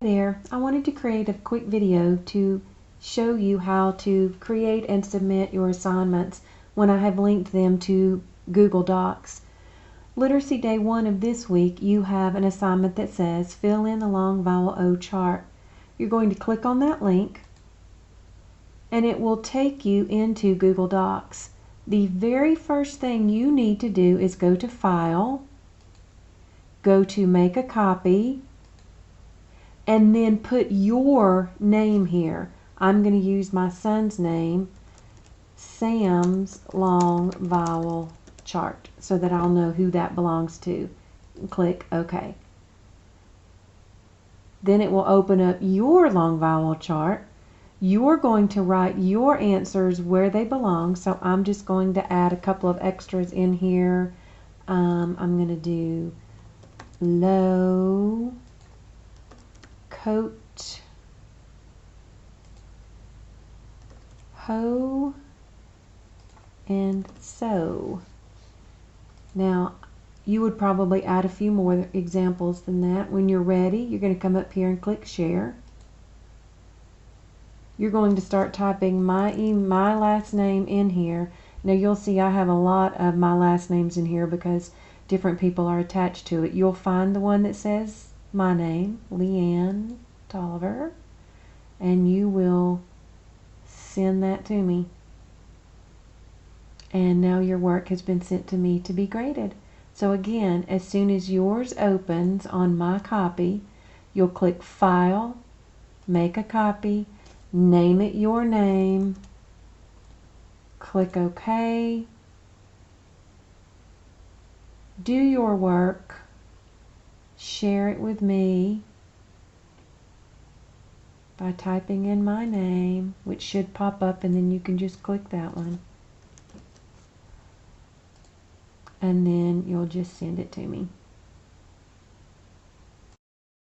There, I wanted to create a quick video to show you how to create and submit your assignments when I have linked them to Google Docs. Literacy Day 1 of this week, you have an assignment that says fill in the long vowel O chart. You're going to click on that link and it will take you into Google Docs. The very first thing you need to do is go to File, go to Make a Copy, and then put your name here. I'm going to use my son's name, Sam's long vowel chart, so that I'll know who that belongs to. Click OK. Then it will open up your long vowel chart. You're going to write your answers where they belong, so I'm just going to add a couple of extras in here. I'm going to do low, coat, hoe, and sew. Now, you would probably add a few more examples than that. When you're ready, you're going to come up here and click Share. You're going to start typing my last name in here. Now, you'll see I have a lot of my last names in here because different people are attached to it. You'll find the one that says my name, Leanne Tolliver, and you will send that to me. And now your work has been sent to me to be graded. So again, as soon as yours opens on my copy, you'll click File, Make a Copy, name it your name, click OK, do your work, share it with me by typing in my name, which should pop up, and then you can just click that one. And then you'll just send it to me.